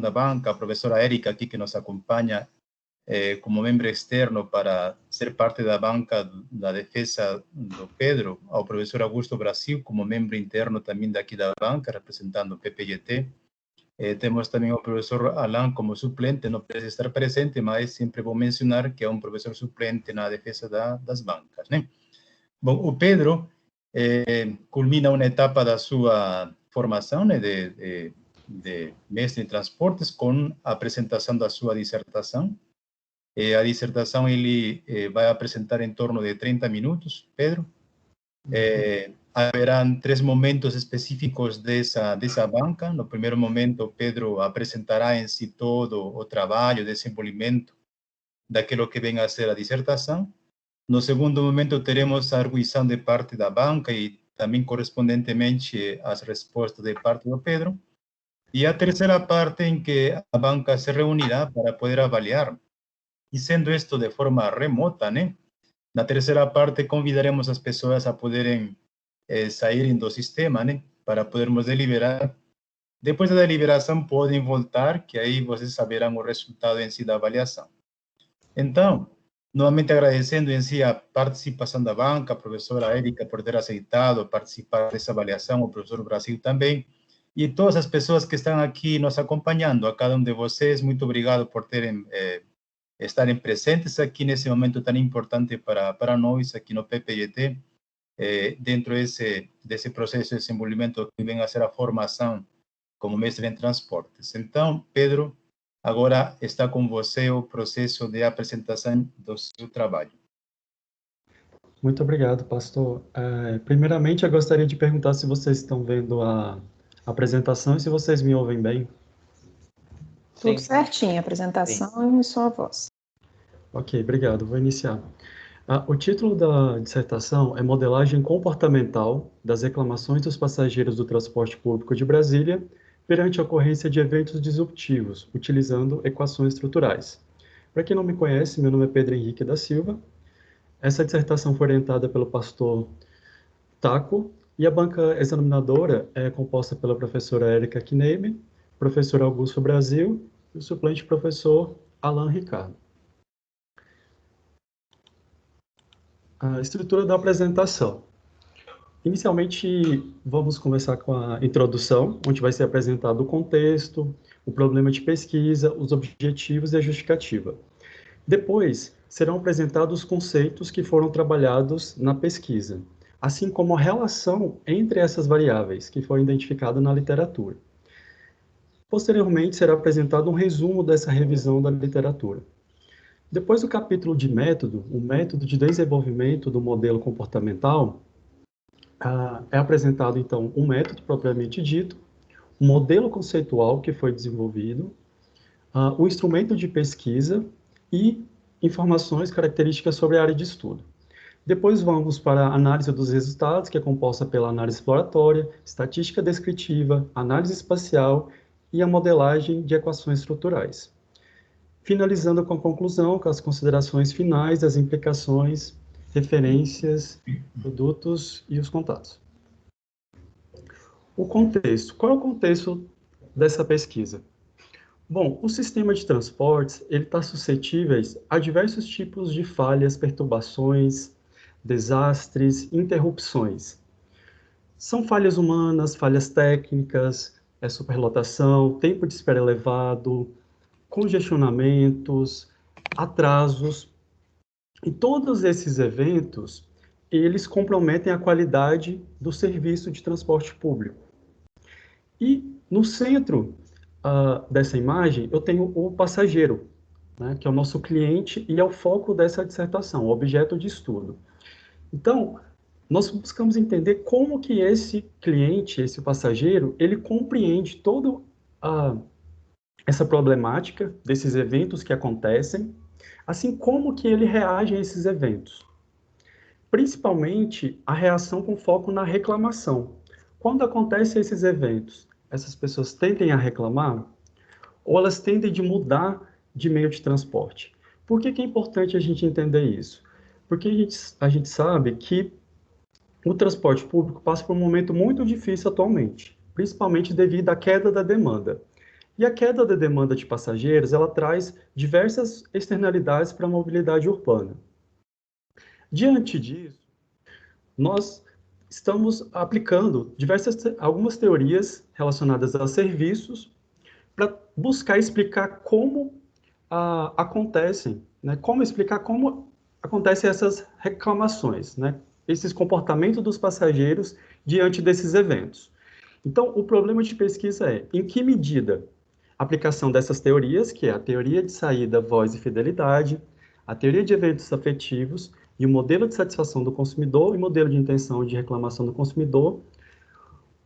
da banca, a professora Érica aqui, que nos acompanha como membro externo para ser parte da banca da defesa do Pedro, ao professor Augusto Brasil, como membro interno também daqui da banca, representando o PPGT. Temos também o professor Alan como suplente, não precisa estar presente, mas sempre vou mencionar que é um professor suplente na defesa das bancas, né? Bom, o Pedro culmina uma etapa da sua formação, né, de mestre em transportes com a apresentação da sua dissertação. A dissertação ele vai apresentar em torno de 30 minutos, Pedro. Haverão 3 momentos específicos dessa banca. No primeiro momento, Pedro apresentará em si todo o trabalho, desenvolvimento daquilo que vem a ser a dissertação. No segundo momento, teremos a arguição de parte da banca e também, correspondentemente, as respostas de parte do Pedro. E a terceira parte em que a banca se reunirá para poder avaliar. E sendo isto de forma remota, né? Na terceira parte, convidaremos as pessoas a poderem saírem do sistema, né? Para podermos deliberar. Depois da deliberação, podem voltar, que aí vocês saberão o resultado em si da avaliação. Então, novamente agradecendo em si a participação da banca, a professora Érica por ter aceitado participar dessa avaliação, o professor Brasil também, e todas as pessoas que estão aqui nos acompanhando, a cada um de vocês, muito obrigado por estarem presentes aqui nesse momento tão importante para nós, aqui no PPGT, dentro desse processo de desenvolvimento que vem a ser a formação como mestre em transportes. Então, Pedro, agora está com você o processo de apresentação do seu trabalho. Muito obrigado, pastor. Primeiramente, eu gostaria de perguntar se vocês estão vendo a apresentação e se vocês me ouvem bem. Tudo certinho, a apresentação e sua voz. Ok, obrigado. Vou iniciar. O título da dissertação é Modelagem Comportamental das reclamações dos passageiros do transporte público de Brasília perante a ocorrência de eventos disruptivos, utilizando equações estruturais. Para quem não me conhece, meu nome é Pedro Henrique da Silva. Essa dissertação foi orientada pelo pastor Taco, e a banca examinadora é composta pela professora Érica Kneebe, professor Augusto Brasil e o suplente professor Alan Ricardo. A estrutura da apresentação. Inicialmente, vamos começar com a introdução, onde vai ser apresentado o contexto, o problema de pesquisa, os objetivos e a justificativa. Depois, serão apresentados os conceitos que foram trabalhados na pesquisa, assim como a relação entre essas variáveis que foram identificadas na literatura. Posteriormente, será apresentado um resumo dessa revisão da literatura. Depois do capítulo de método, o método de desenvolvimento do modelo comportamental, é apresentado, então, um método propriamente dito, um modelo conceitual que foi desenvolvido, o instrumento de pesquisa e informações características sobre a área de estudo. Depois vamos para a análise dos resultados, que é composta pela análise exploratória, estatística descritiva, análise espacial e a modelagem de equações estruturais. Finalizando com a conclusão, com as considerações finais, as implicações, referências, produtos e os contatos. O contexto. Qual é o contexto dessa pesquisa? Bom, o sistema de transportes ele está suscetível a diversos tipos de falhas, perturbações, desastres, interrupções. São falhas humanas, falhas técnicas, superlotação, tempo de espera elevado, congestionamentos, atrasos. E todos esses eventos, eles comprometem a qualidade do serviço de transporte público. E no centro dessa imagem, eu tenho o passageiro, né, que é o nosso cliente e é o foco dessa dissertação, o objeto de estudo. Então, nós buscamos entender como que esse cliente, esse passageiro, ele compreende toda essa problemática desses eventos que acontecem, assim como que ele reage a esses eventos. Principalmente a reação com foco na reclamação. Quando acontecem esses eventos, essas pessoas tendem a reclamar ou elas tendem de mudar de meio de transporte. Por que é importante a gente entender isso? Porque a gente sabe que o transporte público passa por um momento muito difícil atualmente, principalmente devido à queda da demanda. E a queda da demanda de passageiros, ela traz diversas externalidades para a mobilidade urbana. Diante disso, nós estamos aplicando algumas teorias relacionadas a serviços para buscar explicar como acontecem, né? Como explicar como acontecem essas reclamações, né? Esses comportamentos dos passageiros diante desses eventos. Então, o problema de pesquisa é em que medida a aplicação dessas teorias, que é a teoria de saída, voz e fidelidade, a teoria de eventos afetivos e o modelo de satisfação do consumidor e o modelo de intenção de reclamação do consumidor,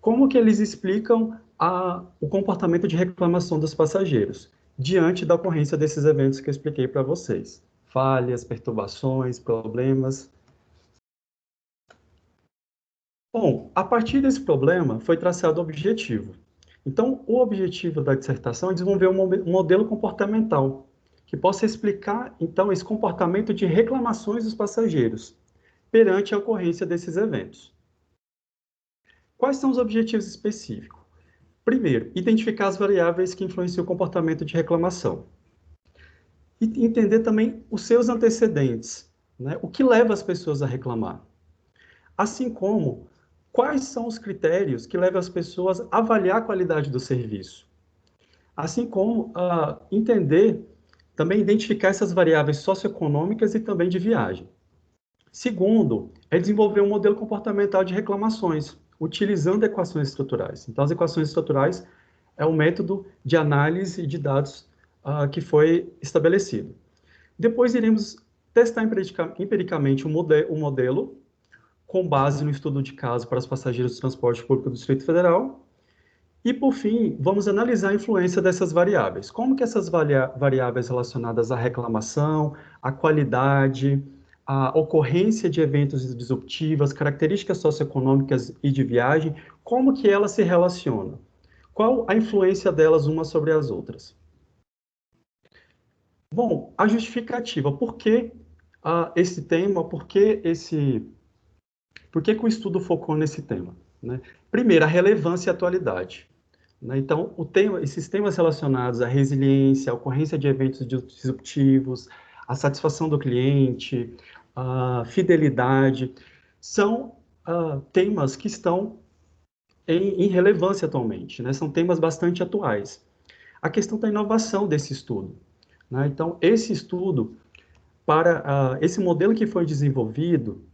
como que eles explicam o comportamento de reclamação dos passageiros diante da ocorrência desses eventos que eu expliquei para vocês. Falhas, perturbações, problemas. Bom, a partir desse problema foi traçado o objetivo. Então, o objetivo da dissertação é desenvolver um modelo comportamental que possa explicar, então, esse comportamento de reclamações dos passageiros perante a ocorrência desses eventos. Quais são os objetivos específicos? Primeiro, identificar as variáveis que influenciam o comportamento de reclamação. E entender também os seus antecedentes, né? O que leva as pessoas a reclamar. Assim como, quais são os critérios que levam as pessoas a avaliar a qualidade do serviço. Assim como entender, também identificar essas variáveis socioeconômicas e também de viagem. Segundo, é desenvolver um modelo comportamental de reclamações, utilizando equações estruturais. Então, as equações estruturais é o método de análise de dados que foi estabelecido. Depois, iremos testar empiricamente o modelo, com base no estudo de caso para os passageiros do transporte público do Distrito Federal. E, por fim, vamos analisar a influência dessas variáveis. Como que essas variáveis relacionadas à reclamação, à qualidade, a ocorrência de eventos disruptivos, características socioeconômicas e de viagem, como que elas se relacionam? Qual a influência delas umas sobre as outras? Bom, a justificativa. Por que esse tema? Por que o estudo focou nesse tema? Né? Primeiro, a relevância e a atualidade. Né? Então, esses temas relacionados à resiliência, à ocorrência de eventos disruptivos, a satisfação do cliente, a fidelidade, são temas que estão em relevância atualmente, né? São temas bastante atuais. A questão da inovação desse estudo. Né? Então, esse estudo, esse modelo que foi desenvolvido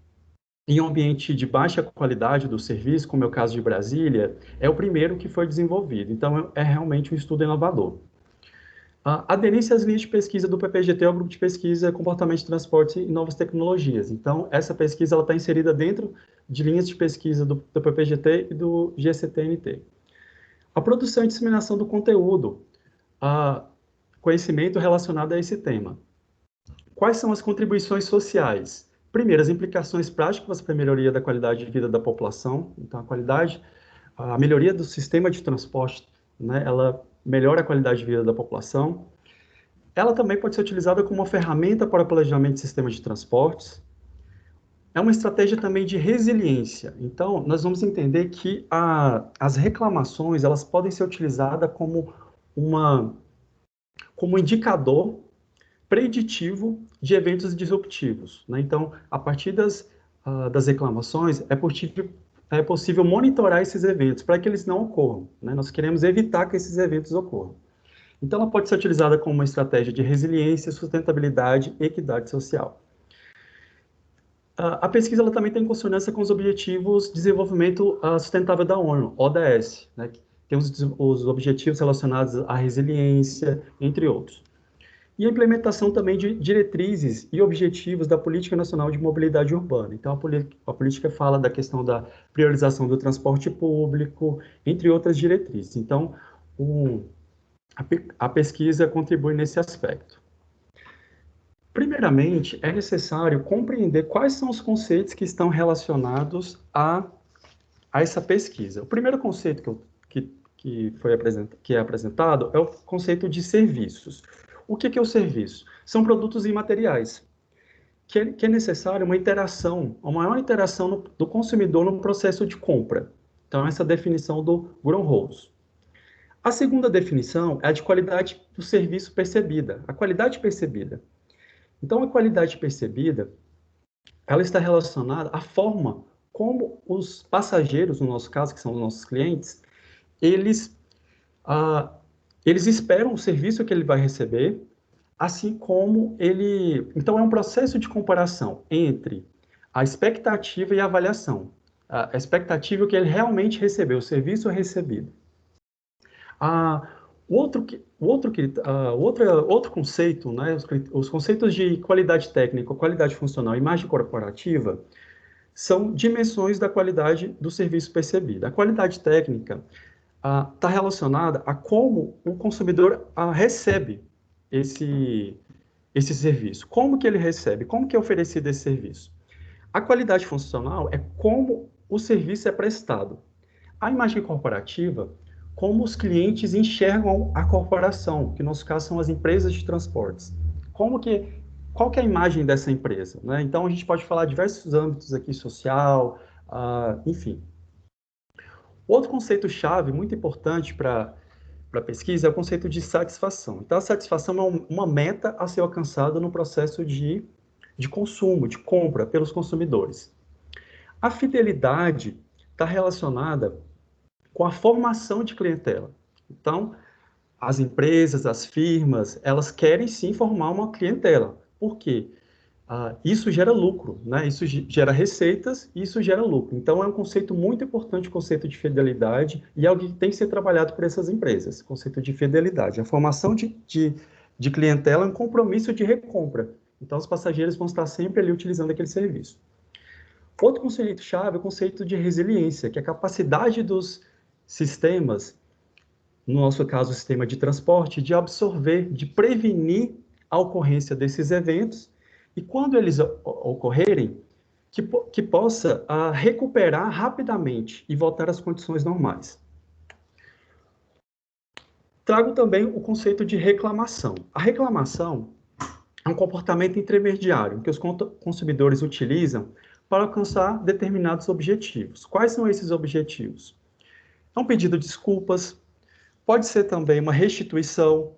em um ambiente de baixa qualidade do serviço, como é o caso de Brasília, é o primeiro que foi desenvolvido. Então, é realmente um estudo inovador. A aderência às linhas de pesquisa do PPGT é o Grupo de Pesquisa Comportamento de Transporte e Novas Tecnologias. Então, essa pesquisa está inserida dentro de linhas de pesquisa do PPGT e do GCTNT. A produção e disseminação do conteúdo, conhecimento relacionado a esse tema. Quais são as contribuições sociais? Primeiro, as implicações práticas para a melhoria da qualidade de vida da população. Então, a melhoria do sistema de transporte, né, ela melhora a qualidade de vida da população. Ela também pode ser utilizada como uma ferramenta para o planejamento de sistemas de transportes. É uma estratégia também de resiliência. Então, nós vamos entender que as reclamações, elas podem ser utilizadas como um indicador preditivo de eventos disruptivos. Né? Então, a partir das reclamações, é possível monitorar esses eventos para que eles não ocorram. Né? Nós queremos evitar que esses eventos ocorram. Então, ela pode ser utilizada como uma estratégia de resiliência, sustentabilidade e equidade social. A pesquisa ela também tem consonância com os Objetivos de Desenvolvimento Sustentável da ONU, ODS, né? Que tem os objetivos relacionados à resiliência, entre outros. E a implementação também de diretrizes e objetivos da Política Nacional de Mobilidade Urbana. Então, a política fala da questão da priorização do transporte público, entre outras diretrizes. Então, a pesquisa contribui nesse aspecto. Primeiramente, é necessário compreender quais são os conceitos que estão relacionados a essa pesquisa. O primeiro conceito que é apresentado é o conceito de serviços. O que é o serviço? São produtos imateriais, que é necessário uma maior interação do consumidor no processo de compra. Então, essa é a definição do Greenhalgh. A segunda definição é a de qualidade do serviço percebida, a qualidade percebida. Então, a qualidade percebida, ela está relacionada à forma como os passageiros, no nosso caso, que são os nossos clientes, eles esperam o serviço que ele vai receber, assim como ele... Então, é um processo de comparação entre a expectativa e a avaliação. A expectativa é o que ele realmente recebeu, o serviço recebido. Outro conceito, né, os conceitos de qualidade técnica, qualidade funcional e imagem corporativa são dimensões da qualidade do serviço percebido. A qualidade técnica está relacionada a como o consumidor recebe esse serviço. Como que ele recebe? Como que é oferecido esse serviço? A qualidade funcional é como o serviço é prestado. A imagem corporativa, como os clientes enxergam a corporação, que no nosso caso são as empresas de transportes. Qual que é a imagem dessa empresa? Né? Então, a gente pode falar de diversos âmbitos aqui, social, enfim. Outro conceito-chave muito importante para a pesquisa é o conceito de satisfação. Então, a satisfação é uma meta a ser alcançada no processo de consumo, de compra pelos consumidores. A fidelidade está relacionada com a formação de clientela. Então, as empresas, as firmas, elas querem sim formar uma clientela. Por quê? Isso gera lucro, né? Isso gera receitas e isso gera lucro. Então, é um conceito muito importante, o conceito de fidelidade, e é algo que tem que ser trabalhado por essas empresas, o conceito de fidelidade. A formação de clientela é um compromisso de recompra. Então, os passageiros vão estar sempre ali utilizando aquele serviço. Outro conceito-chave é o conceito de resiliência, que é a capacidade dos sistemas, no nosso caso, o sistema de transporte, de absorver, de prevenir a ocorrência desses eventos e, quando eles ocorrerem, que possa recuperar rapidamente e voltar às condições normais. Trago também o conceito de reclamação. A reclamação é um comportamento intermediário que os consumidores utilizam para alcançar determinados objetivos. Quais são esses objetivos? É um pedido de desculpas, pode ser também uma restituição,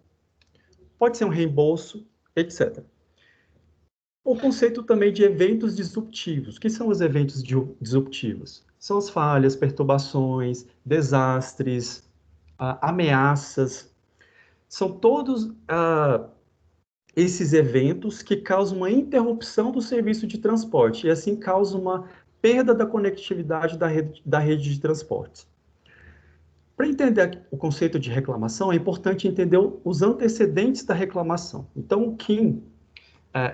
pode ser um reembolso, etc. O conceito também de eventos disruptivos. O que são os eventos disruptivos? São as falhas, perturbações, desastres, ameaças. São todos esses eventos que causam uma interrupção do serviço de transporte e assim causam uma perda da conectividade da rede de transporte. Para entender o conceito de reclamação, é importante entender os antecedentes da reclamação. Então, o Kim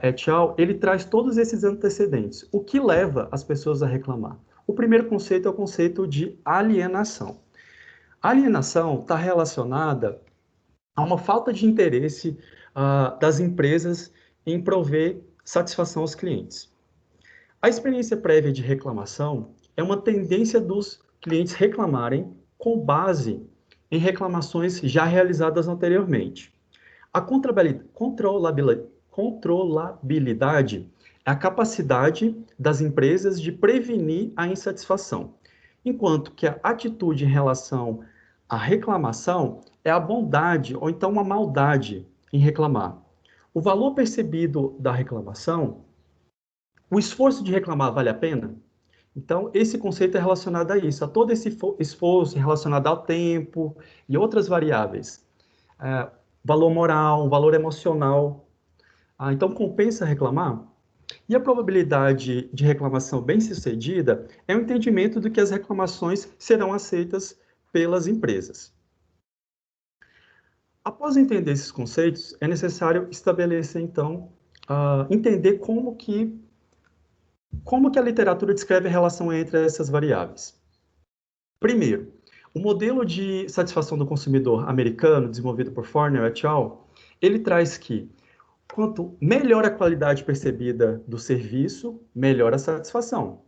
et al., ele traz todos esses antecedentes. O que leva as pessoas a reclamar? O primeiro conceito é o conceito de alienação. A alienação está relacionada a uma falta de interesse das empresas em prover satisfação aos clientes. A experiência prévia de reclamação é uma tendência dos clientes reclamarem com base em reclamações já realizadas anteriormente. A controlabilidade é a capacidade das empresas de prevenir a insatisfação, enquanto que a atitude em relação à reclamação é a bondade ou então uma maldade em reclamar. O valor percebido da reclamação, o esforço de reclamar vale a pena? Então, esse conceito é relacionado a isso, a todo esse esforço relacionado ao tempo e outras variáveis. Valor moral, valor emocional. Então, compensa reclamar? E a probabilidade de reclamação bem-sucedida é o entendimento de que as reclamações serão aceitas pelas empresas. Após entender esses conceitos, é necessário estabelecer, então, entender como que a literatura descreve a relação entre essas variáveis. Primeiro, o modelo de satisfação do consumidor americano, desenvolvido por Fornell et al., ele traz que, quanto melhor a qualidade percebida do serviço, melhor a satisfação.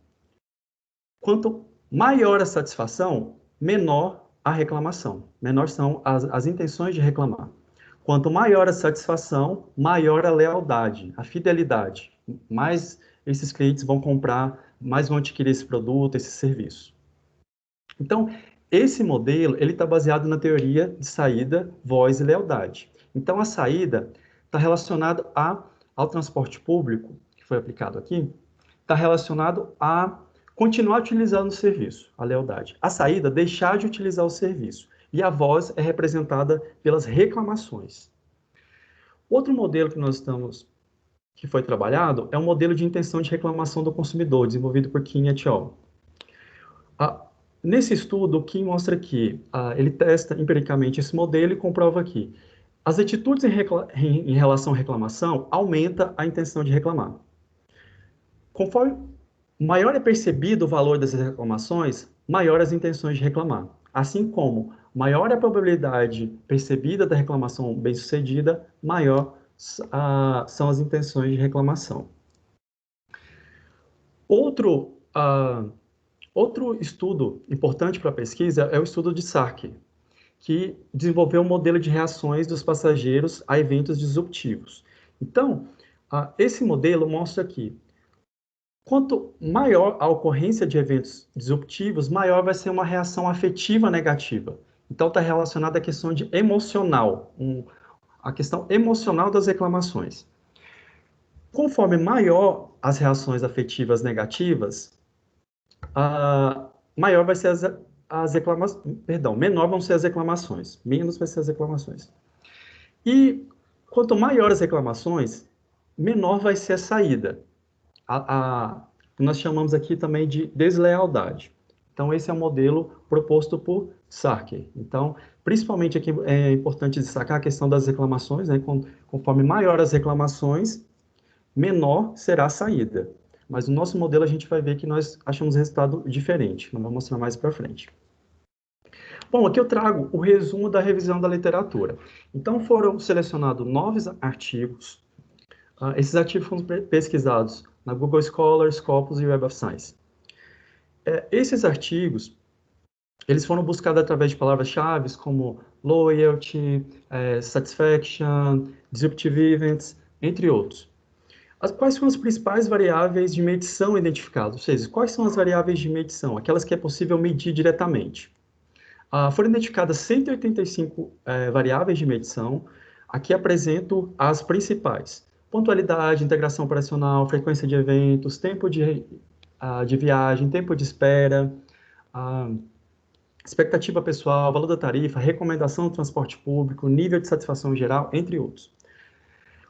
Quanto maior a satisfação, menor a reclamação. Menor são as intenções de reclamar. Quanto maior a satisfação, maior a lealdade, a fidelidade. Mais esses clientes vão comprar, mais vão adquirir esse produto, esse serviço. Então, esse modelo ele está baseado na teoria de saída, voz e lealdade. Então, a saída está relacionada ao transporte público, que foi aplicado aqui, está relacionado a continuar utilizando o serviço, a lealdade. A saída, deixar de utilizar o serviço. E a voz é representada pelas reclamações. Outro modelo que foi trabalhado é o modelo de intenção de reclamação do consumidor, desenvolvido por Kim et al. Nesse estudo, o Kim mostra que ele testa empiricamente esse modelo e comprova que as atitudes em relação à reclamação aumenta a intenção de reclamar. Conforme maior é percebido o valor dessas reclamações, maior as intenções de reclamar. Assim como maior é a probabilidade percebida da reclamação bem-sucedida, maior são as intenções de reclamação. Outro estudo importante para a pesquisa é o estudo de Sarkey, que desenvolveu um modelo de reações dos passageiros a eventos disruptivos. Então, esse modelo mostra que quanto maior a ocorrência de eventos disruptivos, maior vai ser uma reação afetiva negativa. Então, está relacionada à questão emocional, a questão emocional das reclamações. Conforme maior as reações afetivas negativas, maior vai ser as reclamações, menor vão ser as reclamações, menos vai ser as reclamações. E quanto maior as reclamações, menor vai ser a saída. Nós chamamos aqui também de deslealdade. Então, esse é o modelo proposto por Sarkey. Então, principalmente aqui é importante destacar a questão das reclamações, né? Conforme maior as reclamações, menor será a saída. Mas no nosso modelo a gente vai ver que nós achamos resultado diferente. Não vou mostrar mais para frente. Bom, aqui eu trago o resumo da revisão da literatura. Então, foram selecionados 9 artigos. Esses artigos foram pesquisados na Google Scholar, Scopus e Web of Science. Esses artigos, eles foram buscados através de palavras-chave como loyalty, satisfaction, disruptive events, entre outros. Quais são as principais variáveis de medição identificadas? Ou seja, quais são as variáveis de medição? Aquelas que é possível medir diretamente. Foram identificadas 185 variáveis de medição. Aqui apresento as principais. Pontualidade, integração operacional, frequência de eventos, tempo de viagem, tempo de espera, expectativa pessoal, valor da tarifa, recomendação do transporte público, nível de satisfação geral, entre outros.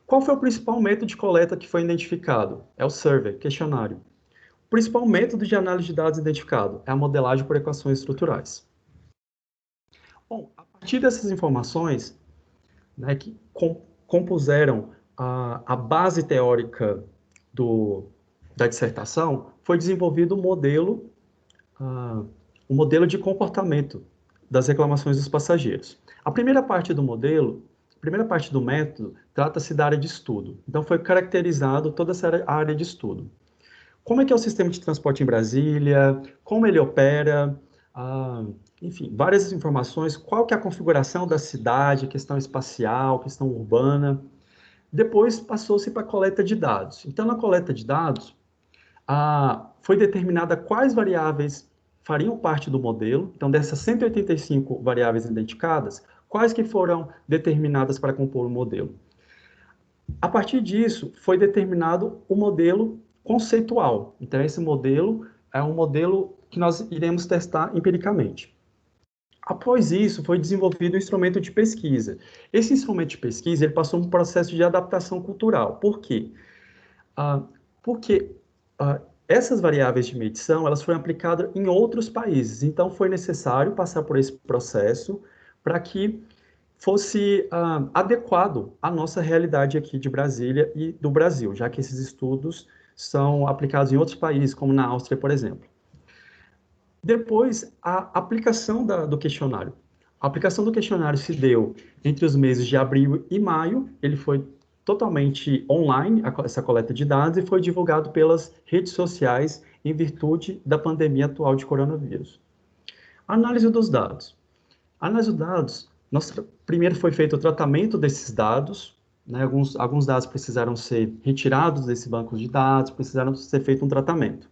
Qual foi o principal método de coleta que foi identificado? É o survey, questionário. O principal método de análise de dados identificado é a modelagem por equações estruturais. Bom, a partir dessas informações, né, que compuseram a base teórica da dissertação, foi desenvolvido um modelo de comportamento das reclamações dos passageiros. A primeira parte do método, trata-se da área de estudo. Então, foi caracterizado toda essa área de estudo. Como é que é o sistema de transporte em Brasília, como ele opera, enfim, várias informações, qual que é a configuração da cidade, questão espacial, questão urbana. Depois, passou-se para a coleta de dados. Então, na coleta de dados, foi determinada quais variáveis fariam parte do modelo. Então, dessas 185 variáveis identificadas, quais que foram determinadas para compor o modelo. A partir disso, foi determinado o modelo conceitual. Então, esse modelo é um modelo que nós iremos testar empiricamente. Após isso, foi desenvolvido um instrumento de pesquisa. Esse instrumento de pesquisa ele passou por um processo de adaptação cultural. Por quê? Porque essas variáveis de medição elas foram aplicadas em outros países. Então, foi necessário passar por esse processo para que fosse adequado à nossa realidade aqui de Brasília e do Brasil, já que esses estudos são aplicados em outros países, como na Áustria, por exemplo. Depois, a aplicação do questionário. A aplicação do questionário se deu entre os meses de abril e maio. Ele foi totalmente online, essa coleta de dados, e foi divulgado pelas redes sociais em virtude da pandemia atual de coronavírus. Análise dos dados. Análise dos dados, primeiro foi feito o tratamento desses dados, né, alguns dados precisaram ser retirados desse banco de dados, precisaram ser feito um tratamento.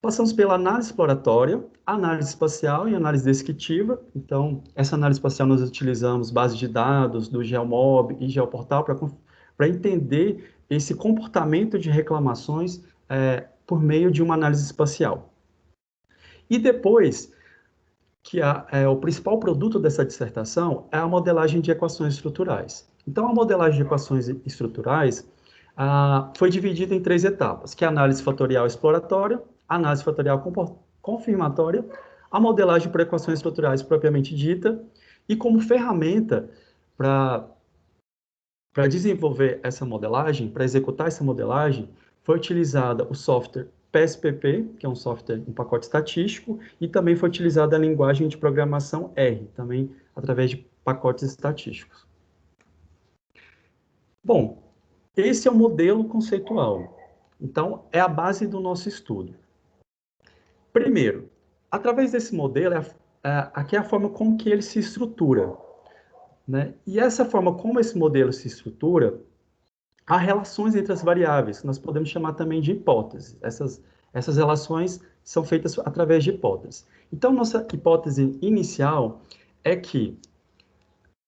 Passamos pela análise exploratória, análise espacial e análise descritiva. Então, essa análise espacial nós utilizamos bases de dados do GeoMob e GeoPortal para entender esse comportamento de reclamações por meio de uma análise espacial. E depois, o principal produto dessa dissertação é a modelagem de equações estruturais. Então, a modelagem de equações estruturais foi dividida em 3 etapas, que é a análise fatorial exploratória, a análise fatorial confirmatória, a modelagem por equações estruturais propriamente dita, e como ferramenta para desenvolver essa modelagem, para executar essa modelagem, foi utilizada o software PSPP, que é um software, um pacote estatístico, e também foi utilizada a linguagem de programação R, também através de pacotes estatísticos. Bom, esse é o modelo conceitual. Então, é a base do nosso estudo. Primeiro, através desse modelo, aqui é a forma como que ele se estrutura, né? E essa forma como esse modelo se estrutura, há relações entre as variáveis, que nós podemos chamar também de hipóteses. Essas relações são feitas através de hipóteses. Então, nossa hipótese inicial é que,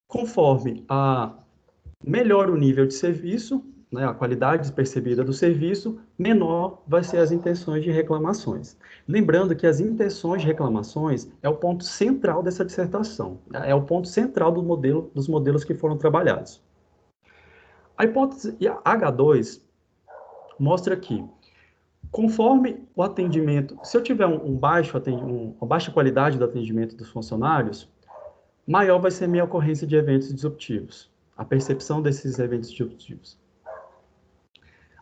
conforme melhor o nível de serviço, né, a qualidade percebida do serviço, menor vai ser as intenções de reclamações. Lembrando que as intenções de reclamações é o ponto central dessa dissertação, é o ponto central dos modelos que foram trabalhados. A hipótese H2 mostra que, conforme o atendimento, se eu tiver uma baixa qualidade do atendimento dos funcionários, maior vai ser a minha ocorrência de eventos disruptivos, a percepção desses eventos disruptivos.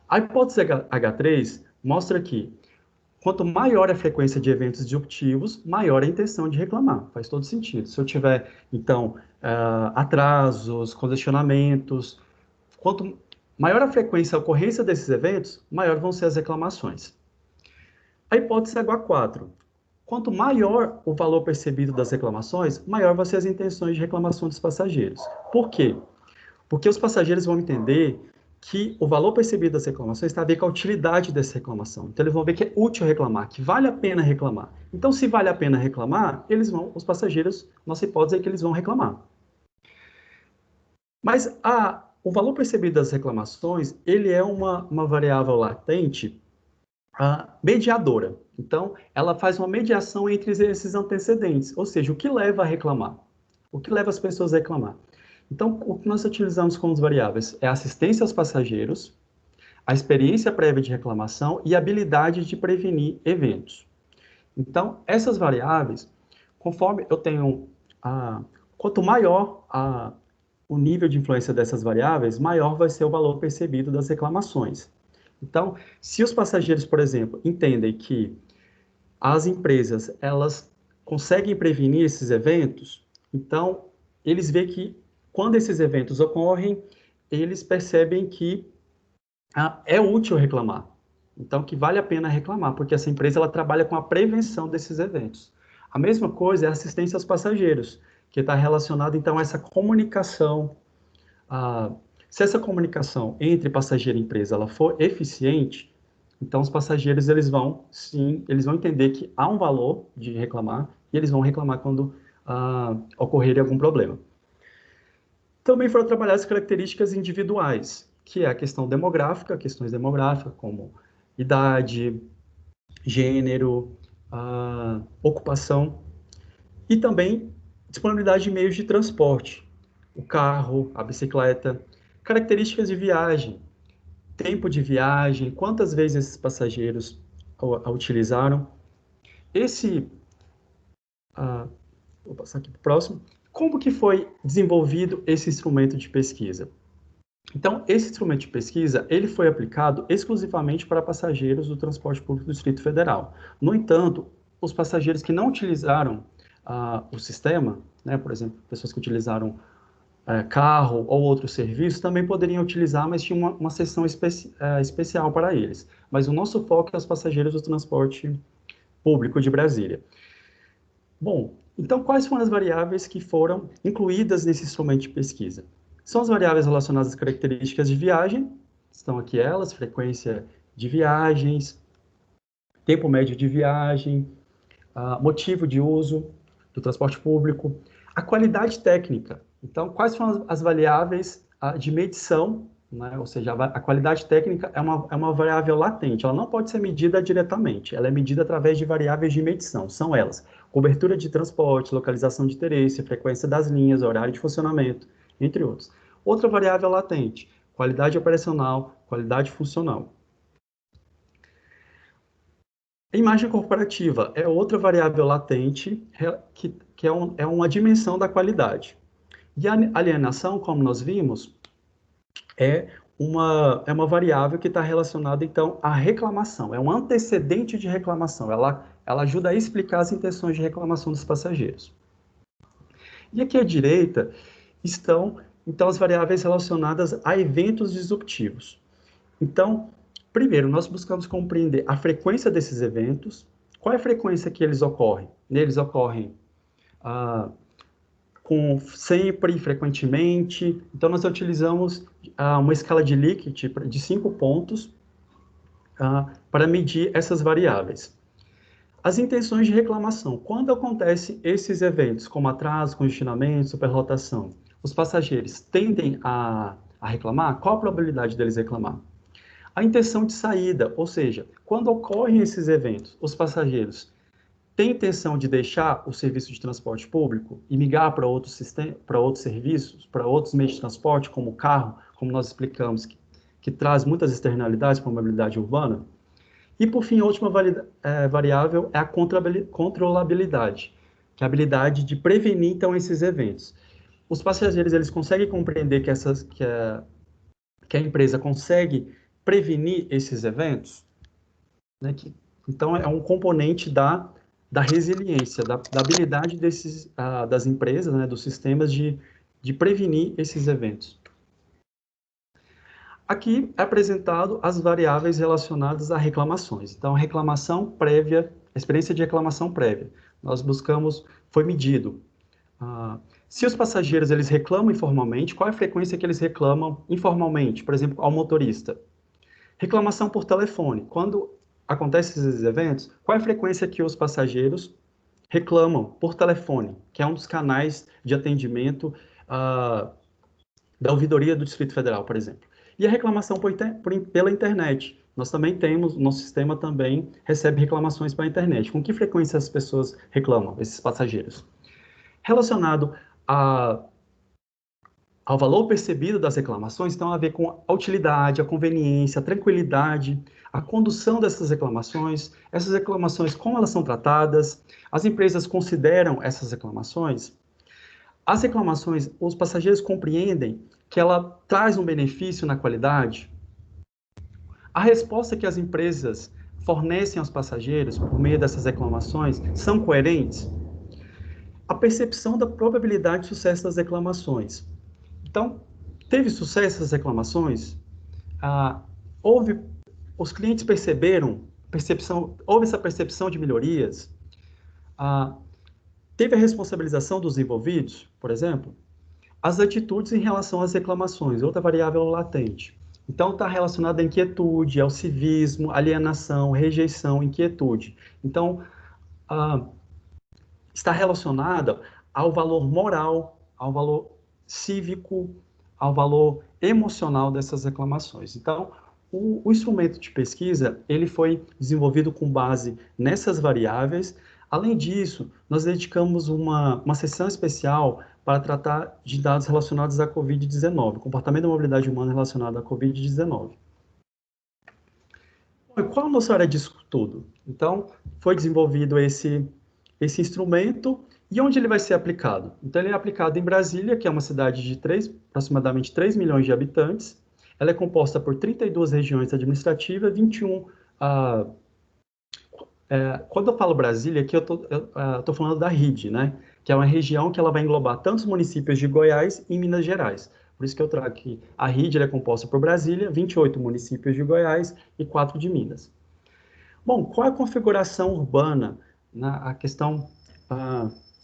A hipótese H3 mostra que, quanto maior a frequência de eventos disruptivos, maior a intenção de reclamar. Faz todo sentido. Se eu tiver, então, atrasos, congestionamentos, quanto maior a frequência, a ocorrência desses eventos, maior vão ser as reclamações. A hipótese H4. Quanto maior o valor percebido das reclamações, maior vão ser as intenções de reclamação dos passageiros. Por quê? Porque os passageiros vão entender que o valor percebido das reclamações tem a ver com a utilidade dessa reclamação. Então, eles vão ver que é útil reclamar, que vale a pena reclamar. Então, se vale a pena reclamar, os passageiros, nossa hipótese é que eles vão reclamar. Mas o valor percebido das reclamações, ele é uma variável latente mediadora. Então, ela faz uma mediação entre esses antecedentes, ou seja, o que leva a reclamar, o que leva as pessoas a reclamar. Então, o que nós utilizamos como variáveis é a assistência aos passageiros, a experiência prévia de reclamação e a habilidade de prevenir eventos. Então, essas variáveis, conforme eu tenho, quanto maior o nível de influência dessas variáveis, maior vai ser o valor percebido das reclamações. Então, se os passageiros, por exemplo, entendem que as empresas, elas conseguem prevenir esses eventos, então, eles veem que, quando esses eventos ocorrem, eles percebem que é útil reclamar. Então, que vale a pena reclamar, porque essa empresa ela trabalha com a prevenção desses eventos. A mesma coisa é a assistência aos passageiros, que está relacionada, então, a essa comunicação. Se essa comunicação entre passageiro e empresa ela for eficiente, então os passageiros eles vão entender que há um valor de reclamar e eles vão reclamar quando ocorrer algum problema. Também foram trabalhadas características individuais, que é a questão demográfica, questões demográficas como idade, gênero, ocupação e também disponibilidade de meios de transporte, o carro, a bicicleta, características de viagem, tempo de viagem, quantas vezes esses passageiros a utilizaram. Vou passar aqui para o próximo. Como que foi desenvolvido esse instrumento de pesquisa? Então, esse instrumento de pesquisa, ele foi aplicado exclusivamente para passageiros do transporte público do Distrito Federal. No entanto, os passageiros que não utilizaram o sistema, né, por exemplo, pessoas que utilizaram carro ou outro serviço, também poderiam utilizar, mas tinha uma seção especial para eles. Mas o nosso foco é os passageiros do transporte público de Brasília. Bom, então quais foram as variáveis que foram incluídas nesse instrumento de pesquisa? São as variáveis relacionadas às características de viagem, estão aqui elas, frequência de viagens, tempo médio de viagem, motivo de uso do transporte público, a qualidade técnica. Então, quais são as variáveis de medição, né? Ou seja, a qualidade técnica é uma variável latente, ela não pode ser medida diretamente, ela é medida através de variáveis de medição, são elas: cobertura de transporte, localização de interesse, frequência das linhas, horário de funcionamento, entre outros. Outra variável latente: qualidade operacional, qualidade funcional. A imagem corporativa é outra variável latente que é uma dimensão da qualidade. E a alienação, como nós vimos, é uma variável que está relacionada, então, à reclamação. É um antecedente de reclamação. Ela ajuda a explicar as intenções de reclamação dos passageiros. E aqui à direita estão, então, as variáveis relacionadas a eventos disruptivos. Então, primeiro, nós buscamos compreender a frequência desses eventos. Qual é a frequência que eles ocorrem? Eles ocorrem com sempre, frequentemente. Então, nós utilizamos uma escala de Likert de 5 pontos para medir essas variáveis. As intenções de reclamação. Quando acontecem esses eventos, como atraso, congestionamento, superlotação, os passageiros tendem a reclamar? Qual a probabilidade deles reclamar? A intenção de saída, ou seja, quando ocorrem esses eventos, os passageiros têm intenção de deixar o serviço de transporte público e migrar para outros serviços, para outros meios de transporte, como o carro, como nós explicamos, que traz muitas externalidades para a mobilidade urbana. E, por fim, a última variável é a controlabilidade, que é a habilidade de prevenir, então, esses eventos. Os passageiros, eles conseguem compreender que a empresa consegue prevenir esses eventos, né? Então, é um componente da resiliência, da habilidade das empresas, né, dos sistemas de prevenir esses eventos. Aqui é apresentado as variáveis relacionadas a reclamações. Então, reclamação prévia, experiência de reclamação prévia. Nós buscamos, foi medido. Se os passageiros eles reclamam informalmente, qual é a frequência que eles reclamam informalmente? Por exemplo, ao motorista. Reclamação por telefone. Quando acontecem esses eventos, qual é a frequência que os passageiros reclamam por telefone, que é um dos canais de atendimento da ouvidoria do Distrito Federal, por exemplo. E a reclamação pela internet. Nós também temos, nosso sistema também recebe reclamações pela internet. Com que frequência as pessoas reclamam, esses passageiros? Relacionado ao valor percebido das reclamações, então a ver com a utilidade, a conveniência, a tranquilidade, a condução dessas reclamações, como elas são tratadas, as empresas consideram essas reclamações. As reclamações, os passageiros compreendem que ela traz um benefício na qualidade. A resposta que as empresas fornecem aos passageiros por meio dessas reclamações são coerentes? A percepção da probabilidade de sucesso das reclamações. Então, teve sucesso essas reclamações? Os clientes perceberam, houve essa percepção de melhorias? Teve a responsabilização dos envolvidos, por exemplo? As atitudes em relação às reclamações, outra variável latente. Então, está relacionada à inquietude, ao civismo, alienação, rejeição, inquietude. Então, está relacionada ao valor moral, ao valor cívico, ao valor emocional dessas reclamações. Então, o instrumento de pesquisa, ele foi desenvolvido com base nessas variáveis. Além disso, nós dedicamos uma sessão especial para tratar de dados relacionados à Covid-19, comportamento da mobilidade humana relacionado à Covid-19. Qual a nossa área de estudo? Então, foi desenvolvido esse instrumento. E onde ele vai ser aplicado? Então, ele é aplicado em Brasília, que é uma cidade de aproximadamente 3 milhões de habitantes. Ela é composta por 32 regiões administrativas, 21... quando eu falo Brasília, aqui eu estou falando da RID, né? Que é uma região que ela vai englobar tantos municípios de Goiás e Minas Gerais. Por isso que eu trago aqui. A RID é composta por Brasília, 28 municípios de Goiás e 4 de Minas. Bom, qual é a configuração urbana? A questão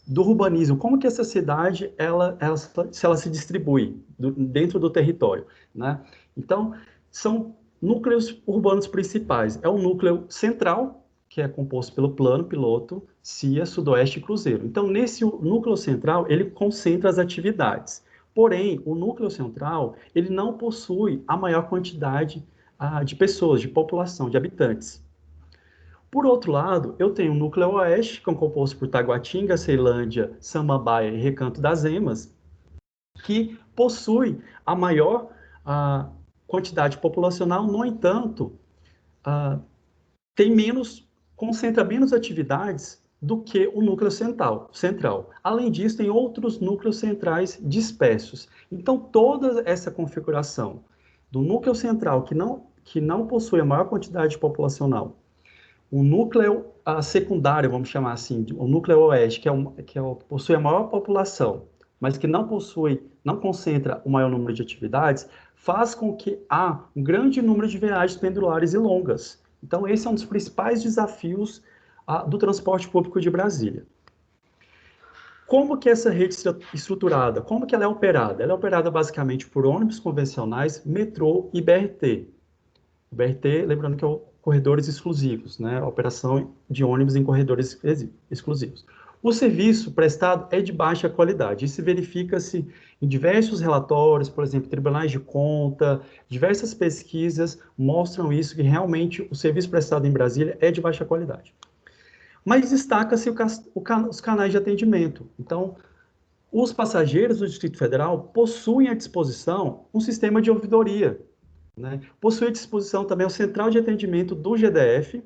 do urbanismo, como que essa cidade se ela se distribui dentro do território, né? Então, são núcleos urbanos principais. É o núcleo central, que é composto pelo plano piloto, CIA, Sudoeste e Cruzeiro. Então, nesse núcleo central, ele concentra as atividades. Porém, o núcleo central, ele não possui a maior quantidade de pessoas, de população, de habitantes. Por outro lado, eu tenho o núcleo oeste, que é composto por Taguatinga, Ceilândia, Samambaia e Recanto das Emas, que possui a maior quantidade populacional, no entanto, concentra menos atividades do que o núcleo central. Além disso, tem outros núcleos centrais dispersos. Então, toda essa configuração do núcleo central, que não possui a maior quantidade populacional, o núcleo secundário, vamos chamar assim, o núcleo oeste, que possui a maior população, mas que não concentra o maior número de atividades, faz com que há um grande número de viagens pendulares e longas. Então, esse é um dos principais desafios do transporte público de Brasília. Como que essa rede estruturada, como que ela é operada? Ela é operada basicamente por ônibus convencionais, metrô e BRT. O BRT, lembrando que é corredores exclusivos, né? A operação de ônibus em corredores exclusivos. O serviço prestado é de baixa qualidade. Isso verifica-se em diversos relatórios, por exemplo, tribunais de conta, diversas pesquisas mostram isso, que realmente o serviço prestado em Brasília é de baixa qualidade. Mas destaca-se os canais de atendimento. Então, os passageiros do Distrito Federal possuem à disposição um sistema de ouvidoria, né? Possui à disposição também o central de atendimento do GDF.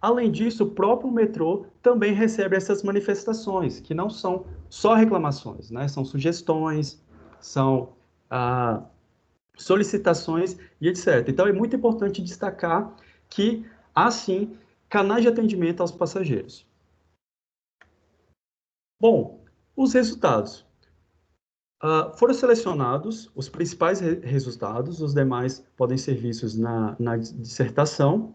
Além disso, o próprio metrô também recebe essas manifestações, que não são só reclamações, né? São sugestões, são solicitações e etc. Então, é muito importante destacar que há, sim, canais de atendimento aos passageiros. Bom, os resultados. Foram selecionados os principais resultados, os demais podem ser vistos na dissertação.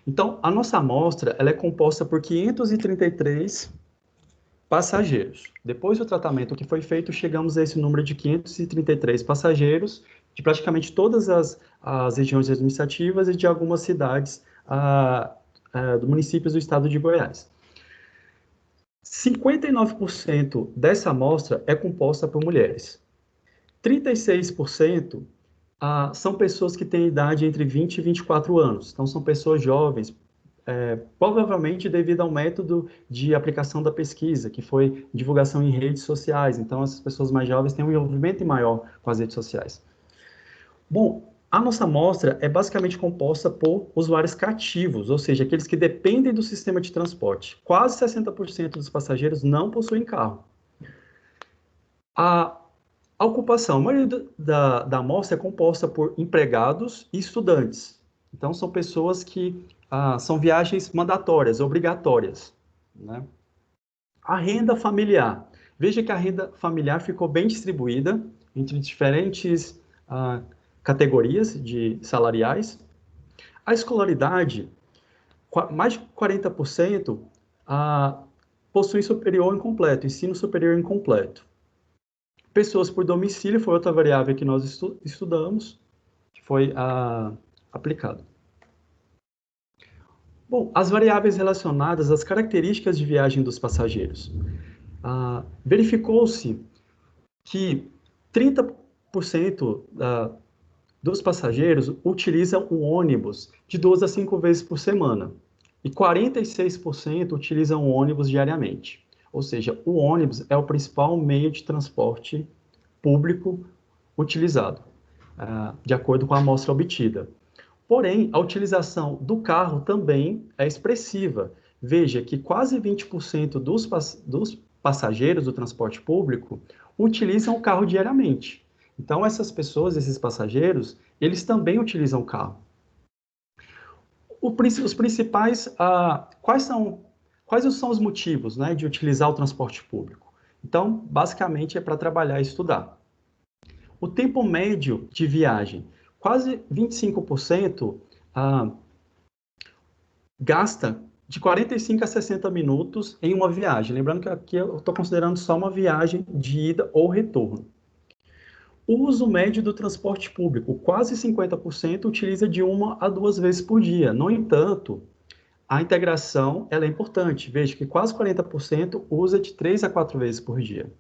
Então, a nossa amostra ela é composta por 533 passageiros. Depois do tratamento que foi feito, chegamos a esse número de 533 passageiros, de praticamente todas as regiões administrativas e de algumas cidades do municípios do estado de Goiás. 59% dessa amostra é composta por mulheres. 36% são pessoas que têm idade entre 20 e 24 anos. Então, são pessoas jovens, provavelmente devido ao método de aplicação da pesquisa, que foi divulgação em redes sociais. Então, essas pessoas mais jovens têm um envolvimento maior com as redes sociais. Bom, a nossa amostra é basicamente composta por usuários cativos, ou seja, aqueles que dependem do sistema de transporte. Quase 60% dos passageiros não possuem carro. A ocupação, a maioria da amostra é composta por empregados e estudantes. Então, são pessoas que são viagens mandatórias, obrigatórias, né? A renda familiar. Veja que a renda familiar ficou bem distribuída entre diferentes categorias salariais. A escolaridade, mais de 40% possui superior incompleto, ensino superior incompleto. Pessoas por domicílio foi outra variável que nós estudamos, que foi aplicado. Bom, as variáveis relacionadas às características de viagem dos passageiros. Verificou-se que 30% dos passageiros utilizam o ônibus de 2 a 5 vezes por semana e 46% utilizam o ônibus diariamente. Ou seja, o ônibus é o principal meio de transporte público utilizado, de acordo com a amostra obtida. Porém, a utilização do carro também é expressiva. Veja que quase 20% dos passageiros do transporte público utilizam o carro diariamente. Então, essas pessoas, esses passageiros, eles também utilizam o carro. Os principais, quais são os motivos, né, de utilizar o transporte público? Então, basicamente, é para trabalhar e estudar. O tempo médio de viagem, quase 25% gasta de 45 a 60 minutos em uma viagem. Lembrando que aqui eu estou considerando só uma viagem de ida ou retorno. O uso médio do transporte público, quase 50% utiliza de 1 a 2 vezes por dia. No entanto, a integração ela é importante. Veja que quase 40% usa de 3 a 4 vezes por dia.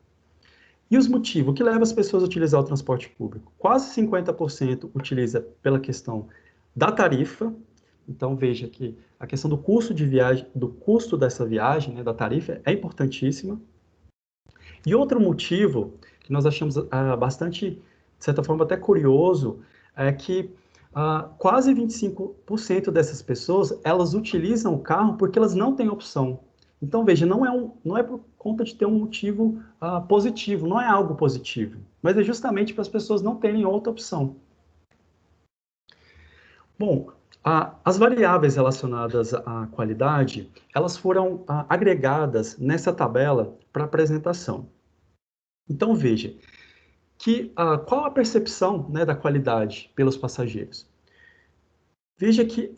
E os motivos? O que leva as pessoas a utilizar o transporte público? Quase 50% utiliza pela questão da tarifa. Então, veja que a questão do custo de viagem, do custo dessa viagem, né, da tarifa, é importantíssima. E outro motivo que nós achamos bastante, de certa forma, até curioso, é que quase 25% dessas pessoas, elas utilizam o carro porque elas não têm opção. Então, veja, não é por conta de ter um motivo positivo, não é algo positivo, mas é justamente para as pessoas não terem outra opção. Bom, as variáveis relacionadas à qualidade, elas foram agregadas nessa tabela para apresentação. Então, veja, que qual a percepção, né, da qualidade pelos passageiros? Veja que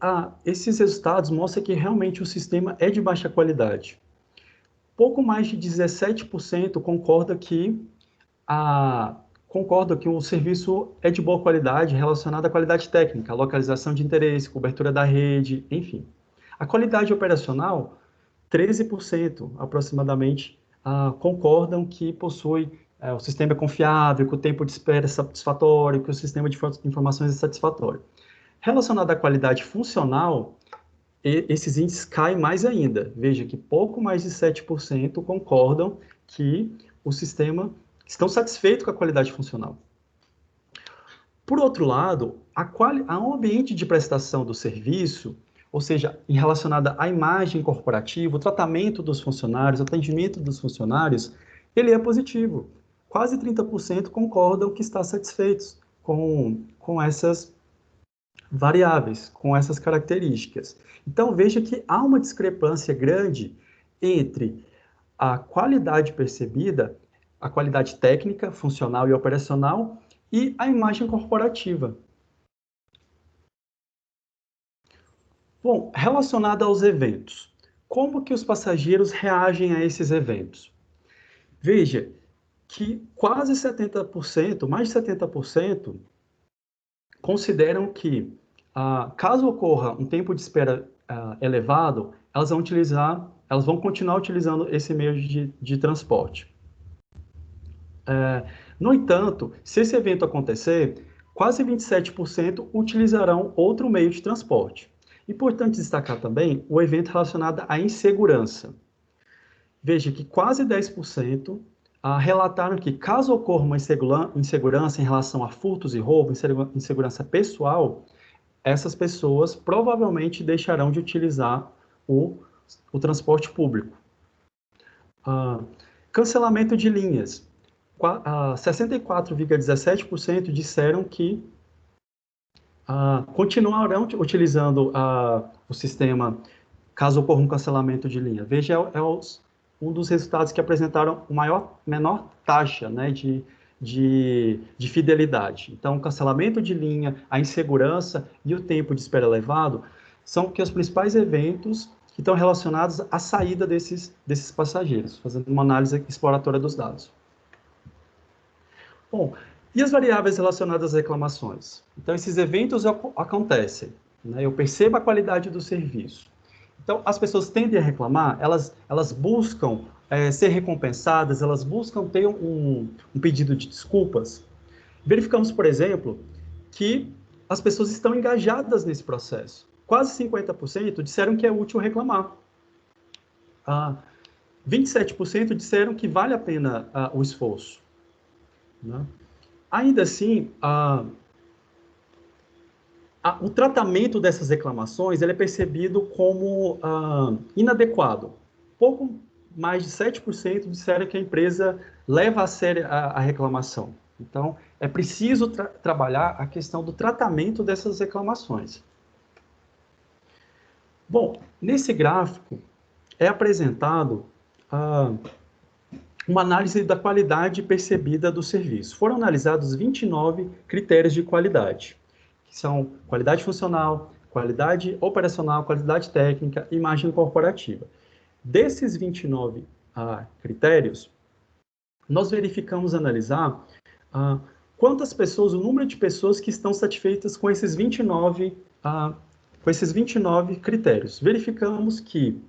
esses resultados mostram que realmente o sistema é de baixa qualidade. Pouco mais de 17% concorda que o serviço é de boa qualidade relacionado à qualidade técnica, localização de interesse, cobertura da rede, enfim. A qualidade operacional, 13% aproximadamente concordam que possui o sistema é confiável, que o tempo de espera é satisfatório, que o sistema de informações é satisfatório. Relacionado à qualidade funcional, esses índices caem mais ainda. Veja que pouco mais de 7% concordam que o sistema estão satisfeitos com a qualidade funcional. Por outro lado, o ambiente de prestação do serviço, ou seja, relacionada à imagem corporativa, o tratamento dos funcionários, o atendimento dos funcionários, ele é positivo. Quase 30% concordam que está satisfeitos com essas variáveis, com essas características. Então, veja que há uma discrepância grande entre a qualidade percebida, a qualidade técnica, funcional e operacional, e a imagem corporativa. Bom, relacionado aos eventos, como que os passageiros reagem a esses eventos? Veja que quase 70%, mais de 70%, consideram que, caso ocorra um tempo de espera elevado, elas vão continuar utilizando esse meio de transporte. No entanto, se esse evento acontecer, quase 27% utilizarão outro meio de transporte. Importante destacar também o evento relacionado à insegurança. Veja que quase 10% relataram que, caso ocorra uma insegurança em relação a furtos e roubos, insegurança pessoal, essas pessoas provavelmente deixarão de utilizar o transporte público. Cancelamento de linhas. 64,17% disseram que continuarão utilizando o sistema caso ocorra um cancelamento de linha. Veja, um dos resultados que apresentaram menor taxa, né, de fidelidade. Então, o cancelamento de linha, a insegurança e o tempo de espera elevado são os principais eventos que estão relacionados à saída desses passageiros, fazendo uma análise exploratória dos dados. Bom, e as variáveis relacionadas às reclamações? Então, esses eventos acontecem, né? Eu percebo a qualidade do serviço. Então, as pessoas tendem a reclamar, elas buscam ser recompensadas, elas buscam ter um pedido de desculpas. Verificamos, por exemplo, que as pessoas estão engajadas nesse processo. Quase 50% disseram que é útil reclamar. 27% disseram que vale a pena o esforço. Né? Ainda assim, o tratamento dessas reclamações ele é percebido como inadequado. Pouco mais de 7% disseram que a empresa leva a sério a reclamação. Então, é preciso trabalhar a questão do tratamento dessas reclamações. Bom, nesse gráfico é apresentado uma análise da qualidade percebida do serviço. Foram analisados 29 critérios de qualidade, que são qualidade funcional, qualidade operacional, qualidade técnica e imagem corporativa. Desses 29 critérios, nós verificamos analisar quantas pessoas, o número de pessoas que estão satisfeitas com esses 29 com esses 29 critérios. Verificamos que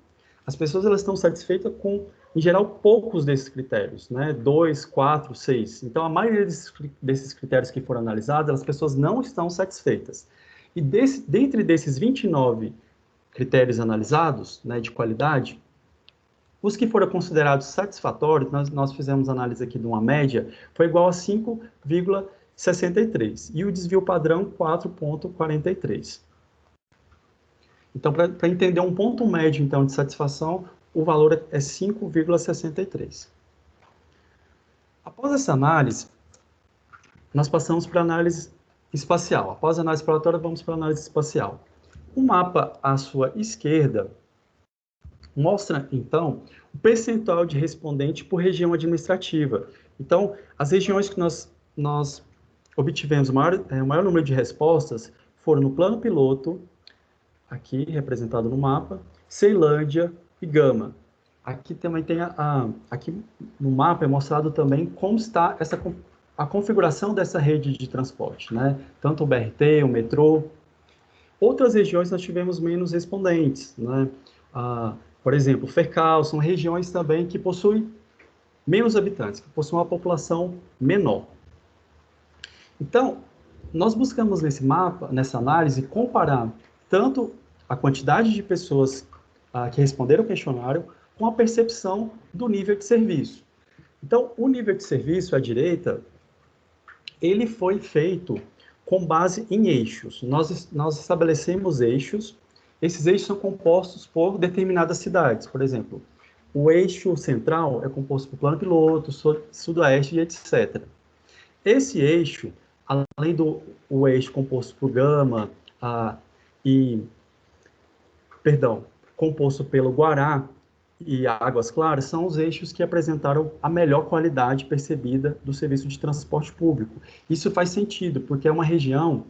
as pessoas elas estão satisfeitas com, em geral, poucos desses critérios, né? 2, 4, 6. Então, a maioria desses critérios que foram analisados, as pessoas não estão satisfeitas. E dentre desses 29 critérios analisados, né, de qualidade, os que foram considerados satisfatórios, nós fizemos análise aqui de uma média, foi igual a 5,63. E o desvio padrão, 4,43. Então, para entender um ponto médio, então, de satisfação, o valor é 5,63. Após essa análise, nós passamos para a análise espacial. Após a análise exploratória, vamos para a análise espacial. O mapa à sua esquerda mostra, então, o percentual de respondente por região administrativa. Então, as regiões que nós obtivemos o maior número de respostas foram no plano piloto, aqui representado no mapa, Ceilândia e Gama. Aqui também tem aqui no mapa é mostrado também como está a configuração dessa rede de transporte, né? Tanto o BRT, o metrô. Outras regiões nós tivemos menos respondentes, né? Por exemplo, Fercal, são regiões também que possuem menos habitantes, que possuem uma população menor. Então, nós buscamos nesse mapa, nessa análise, comparar tanto a quantidade de pessoas que responderam o questionário com a percepção do nível de serviço. Então, o nível de serviço à direita, ele foi feito com base em eixos. Nós estabelecemos eixos. Esses eixos são compostos por determinadas cidades. Por exemplo, o eixo central é composto por plano piloto, sudoeste e etc. Esse eixo, além do eixo composto por Gama composto pelo Guará e Águas Claras, são os eixos que apresentaram a melhor qualidade percebida do serviço de transporte público. Isso faz sentido, porque é uma região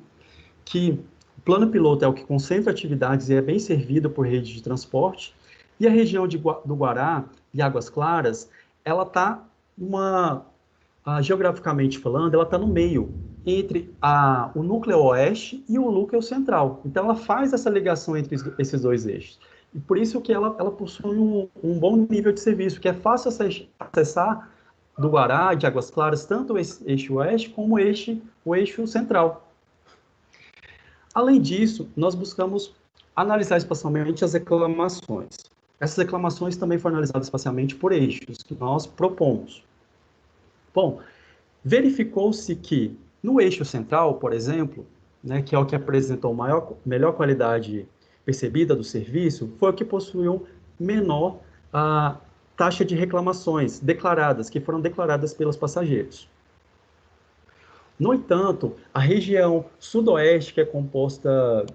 que o plano piloto é o que concentra atividades e é bem servido por rede de transporte, e a região do Guará e Águas Claras, ela está, geograficamente falando, ela está no meio, entre o núcleo oeste e o núcleo central. Então, ela faz essa ligação entre esses dois eixos. E por isso que ela possui um bom nível de serviço, que é fácil acessar do Guará, de Águas Claras, tanto o eixo oeste como o eixo central. Além disso, nós buscamos analisar espacialmente as reclamações. Essas reclamações também foram analisadas espacialmente por eixos que nós propomos. Bom, verificou-se que no eixo central, por exemplo, né, que é o que apresentou melhor qualidade percebida do serviço, foi o que possuiu menor taxa de reclamações declaradas, que foram declaradas pelos passageiros. No entanto, a região sudoeste, que é composta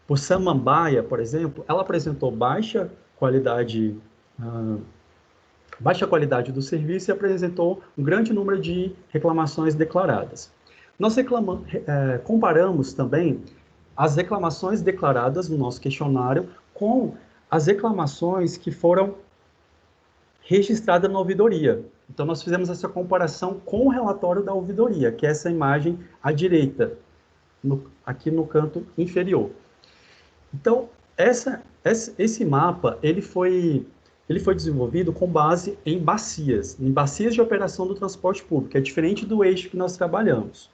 por Samambaia, por exemplo, ela apresentou baixa qualidade do serviço e apresentou um grande número de reclamações declaradas. Nós comparamos também as reclamações declaradas no nosso questionário com as reclamações que foram registradas na ouvidoria. Então, nós fizemos essa comparação com o relatório da ouvidoria, que é essa imagem à direita, aqui no canto inferior. Então, esse mapa, ele foi desenvolvido com base em bacias de operação do transporte público, é diferente do eixo que nós trabalhamos.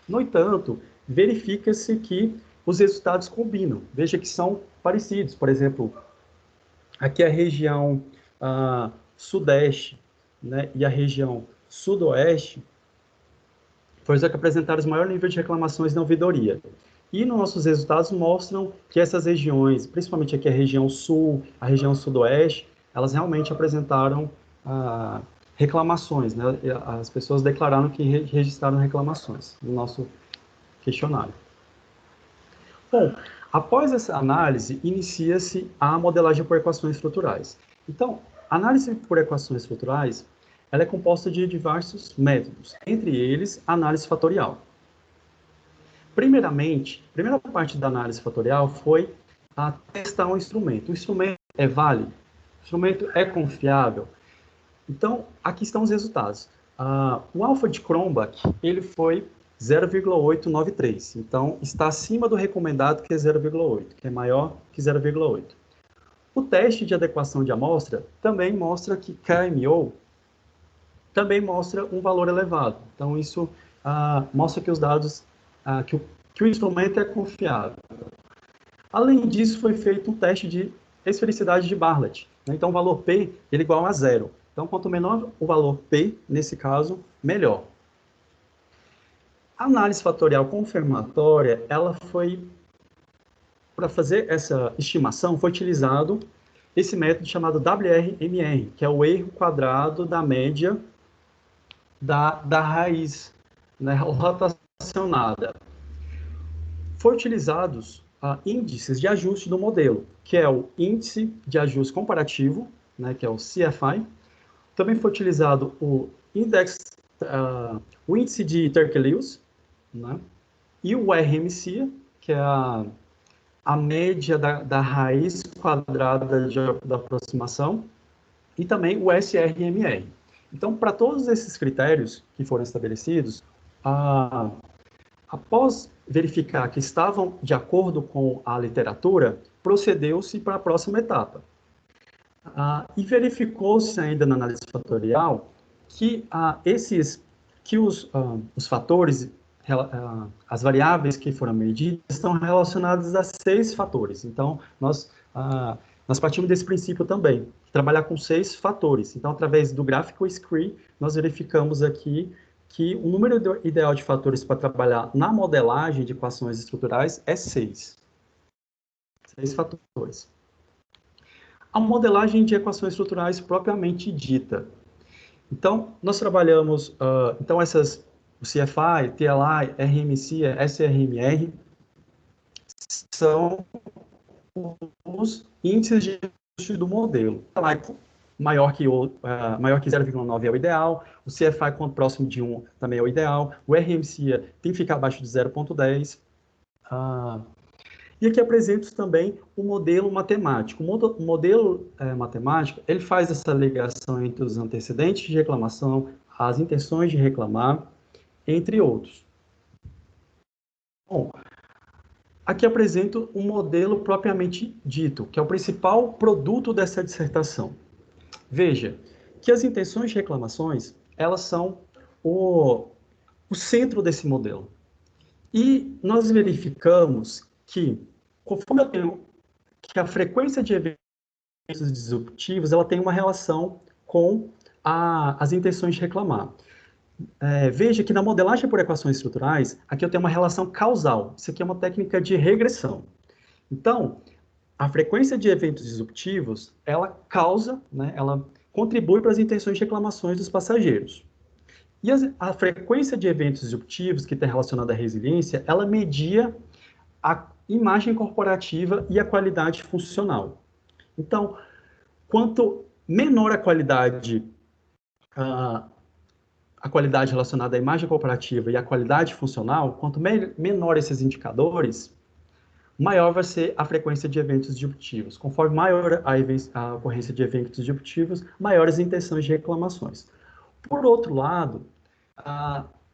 No entanto, verifica-se que os resultados combinam, veja que são parecidos. Por exemplo, aqui a região sudeste, né, e a região sudoeste foram as que apresentaram os maiores níveis de reclamações na ouvidoria. E nossos resultados mostram que essas regiões, principalmente aqui a região sul, a região sudoeste, elas realmente apresentaram reclamações, né? As pessoas declararam que registraram reclamações no nosso questionário. Bom, após essa análise, inicia-se a modelagem por equações estruturais. Então, a análise por equações estruturais, ela é composta de diversos métodos, entre eles a análise fatorial. Primeiramente, a primeira parte da análise fatorial foi testar um instrumento. O instrumento é válido? O instrumento é confiável? Então, aqui estão os resultados. O alfa de Cronbach, ele foi 0,893. Então, está acima do recomendado, que é 0,8, que é maior que 0,8. O teste de adequação de amostra também mostra que KMO também mostra um valor elevado. Então, isso mostra que os dados, que o instrumento é confiável. Além disso, foi feito um teste de esfericidade de Bartlett. Né? Então, o valor P ele é igual a 0. Então, quanto menor o valor P, nesse caso, melhor. A análise fatorial confirmatória, ela foi, para fazer essa estimação, foi utilizado esse método chamado WRMR, que é o erro quadrado da média da raiz, né, rotacionada. Foram utilizados índices de ajuste do modelo, que é o índice de ajuste comparativo, né, que é o CFI. Também foi utilizado o índice de Turkey-Lewis, né, e o RMC, que é a média da raiz quadrada da aproximação, e também o SRMR. Então, para todos esses critérios que foram estabelecidos, após verificar que estavam de acordo com a literatura, procedeu-se para a próxima etapa. E verificou-se ainda na análise fatorial que os fatores, as variáveis que foram medidas estão relacionadas a 6 fatores. Então, nós partimos desse princípio também, trabalhar com 6 fatores. Então, através do gráfico Scree, nós verificamos aqui que o número ideal de fatores para trabalhar na modelagem de equações estruturais é 6. 6 fatores. A modelagem de equações estruturais propriamente dita. Então, nós trabalhamos, o CFI, TLI, RMC, SRMR, são os índices de ajuste do modelo. Maior que 0,9 é o ideal, o CFI quanto próximo de 1 também é o ideal, o RMC tem que ficar abaixo de 0,10. E aqui apresento também o modelo matemático. O modelo matemático, ele faz essa ligação entre os antecedentes de reclamação, as intenções de reclamar, entre outros. Bom, aqui apresento um modelo propriamente dito, que é o principal produto dessa dissertação. Veja que as intenções de reclamações, elas são o centro desse modelo. E nós verificamos que, conforme eu tenho que a frequência de eventos disruptivos, ela tem uma relação com as intenções de reclamar. Veja que na modelagem por equações estruturais, aqui eu tenho uma relação causal. Isso aqui é uma técnica de regressão. Então, a frequência de eventos disruptivos, ela causa, né, ela contribui para as intenções de reclamações dos passageiros. E a frequência de eventos disruptivos, que está relacionada à resiliência, ela media a imagem corporativa e a qualidade funcional. Então, quanto menor a qualidade relacionada à imagem corporativa e à qualidade funcional, quanto menor esses indicadores, maior vai ser a frequência de eventos disruptivos. Conforme maior a ocorrência de eventos disruptivos, maiores as intenções de reclamações. Por outro lado,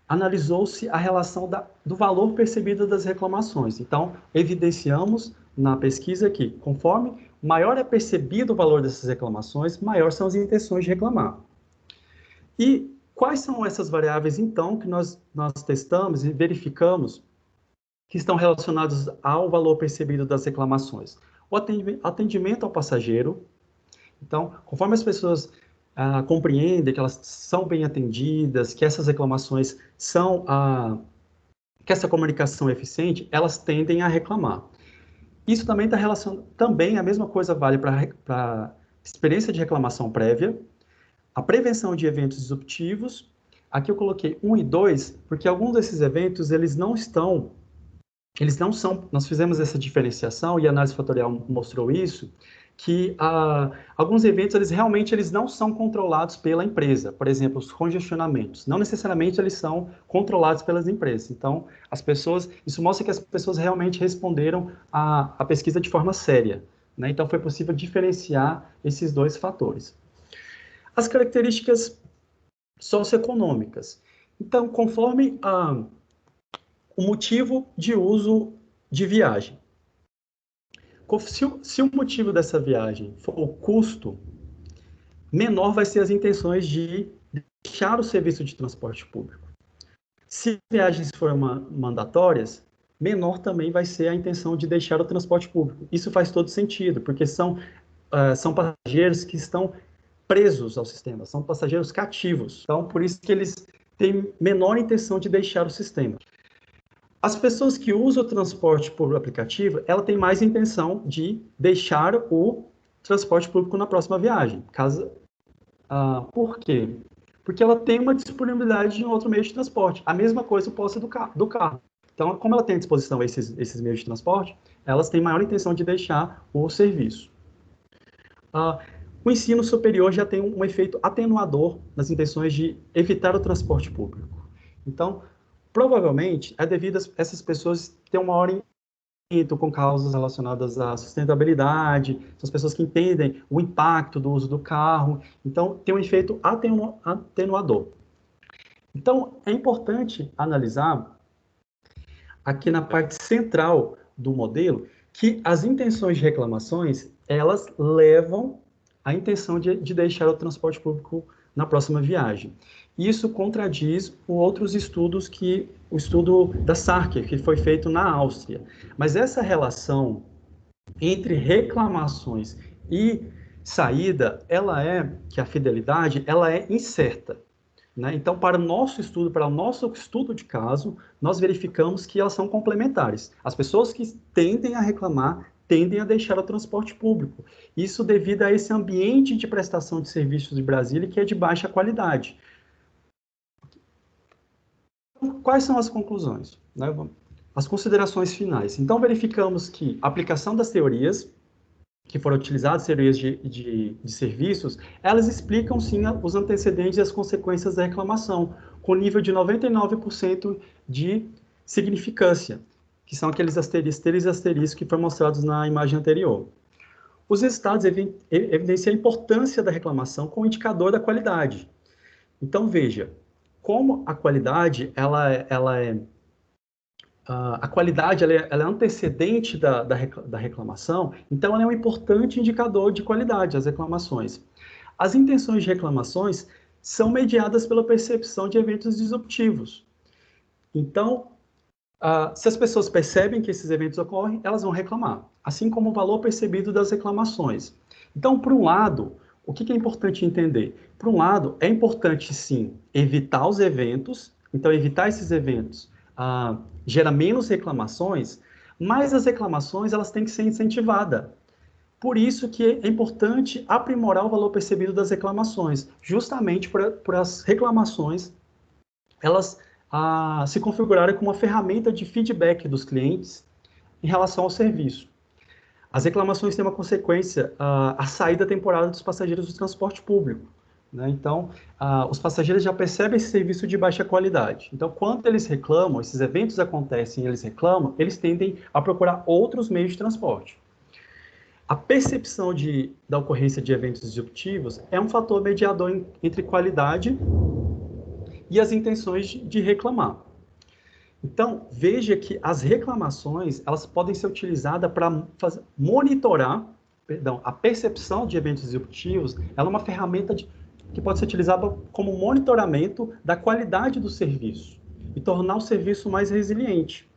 analisou-se a relação do valor percebido das reclamações. Então, evidenciamos na pesquisa que, conforme maior é percebido o valor dessas reclamações, maior são as intenções de reclamar. E quais são essas variáveis, então, que nós testamos e verificamos que estão relacionados ao valor percebido das reclamações? O atendimento ao passageiro. Então, conforme as pessoas compreendem que elas são bem atendidas, que essas reclamações que essa comunicação é eficiente, elas tendem a reclamar. Isso também está relacionado, também a mesma coisa vale para a experiência de reclamação prévia, a prevenção de eventos disruptivos. Aqui eu coloquei 1 e 2, porque alguns desses eventos, eles não são, nós fizemos essa diferenciação e a análise fatorial mostrou isso, que alguns eventos, eles não são controlados pela empresa. Por exemplo, os congestionamentos. Não necessariamente eles são controlados pelas empresas. Então, isso mostra que as pessoas realmente responderam à pesquisa de forma séria, né? Então, foi possível diferenciar esses dois fatores. As características socioeconômicas. Então, conforme o motivo de uso de viagem. Se o motivo dessa viagem for o custo, menor vai ser as intenções de deixar o serviço de transporte público. Se viagens forem mandatórias, menor também vai ser a intenção de deixar o transporte público. Isso faz todo sentido, porque são passageiros que estão presos ao sistema, são passageiros cativos. Então, por isso que eles têm menor intenção de deixar o sistema. As pessoas que usam o transporte por aplicativo, ela tem mais intenção de deixar o transporte público na próxima viagem. Por quê? Porque ela tem uma disponibilidade de um outro meio de transporte. A mesma coisa o posse do carro. Então, como ela tem à disposição esses meios de transporte, elas têm maior intenção de deixar o serviço. O ensino superior já tem um efeito atenuador nas intenções de evitar o transporte público. Então, provavelmente, é devido a essas pessoas terem um maior envolvimento com causas relacionadas à sustentabilidade, são as pessoas que entendem o impacto do uso do carro, então tem um efeito atenuador. Então, é importante analisar aqui na parte central do modelo que as intenções de reclamações, elas levam à intenção de deixar o transporte público na próxima viagem. Isso contradiz outros estudos, o estudo da Sarker, que foi feito na Áustria. Mas essa relação entre reclamações e saída, que a fidelidade, ela é incerta. Né? Então, para o nosso estudo de caso, nós verificamos que elas são complementares. As pessoas que tendem a reclamar tendem a deixar o transporte público. Isso devido a esse ambiente de prestação de serviços de Brasília que é de baixa qualidade. Quais são as conclusões? Né? As considerações finais. Então, verificamos que a aplicação das teorias que foram utilizadas, teorias de serviços, elas explicam, sim, os antecedentes e as consequências da reclamação, com nível de 99% de significância, que são aqueles asteriscos que foram mostrados na imagem anterior. Os resultados evidenciam a importância da reclamação como indicador da qualidade. Então, veja, como a qualidade a qualidade ela é antecedente da reclamação, então ela é um importante indicador de qualidade, as reclamações. As intenções de reclamações são mediadas pela percepção de eventos disruptivos. Então, se as pessoas percebem que esses eventos ocorrem, elas vão reclamar, assim como o valor percebido das reclamações. Então, por um lado, o que é importante entender? Por um lado, é importante, sim, evitar os eventos, então evitar esses eventos gera menos reclamações, mas as reclamações elas têm que ser incentivadas. Por isso que é importante aprimorar o valor percebido das reclamações, justamente por as reclamações elas se configurarem como uma ferramenta de feedback dos clientes em relação ao serviço. As reclamações têm uma consequência, a saída temporária dos passageiros do transporte público. Né? Então, os passageiros já percebem esse serviço de baixa qualidade. Então, quando eles reclamam, esses eventos acontecem e eles reclamam, eles tendem a procurar outros meios de transporte. A percepção da ocorrência de eventos disruptivos é um fator mediador entre qualidade e as intenções de reclamar. Então, veja que as reclamações elas podem ser utilizadas para monitorar, a percepção de eventos disruptivos, ela é uma ferramenta que pode ser utilizada como monitoramento da qualidade do serviço e tornar o serviço mais resiliente.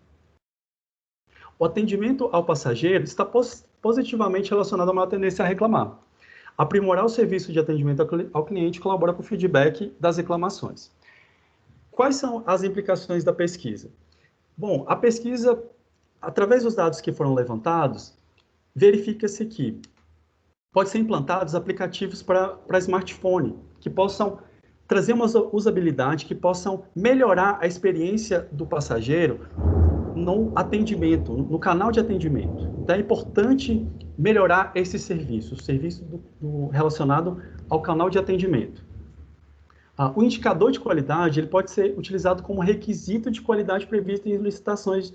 O atendimento ao passageiro está positivamente relacionado a uma tendência a reclamar. Aprimorar o serviço de atendimento ao cliente colabora com o feedback das reclamações. Quais são as implicações da pesquisa? Bom, a pesquisa, através dos dados que foram levantados, verifica-se que pode ser implantados aplicativos para smartphone, que possam trazer uma usabilidade, que possam melhorar a experiência do passageiro no atendimento, no canal de atendimento. Então, é importante melhorar esse serviço, o serviço relacionado ao canal de atendimento. O indicador de qualidade ele pode ser utilizado como requisito de qualidade previsto em licitações,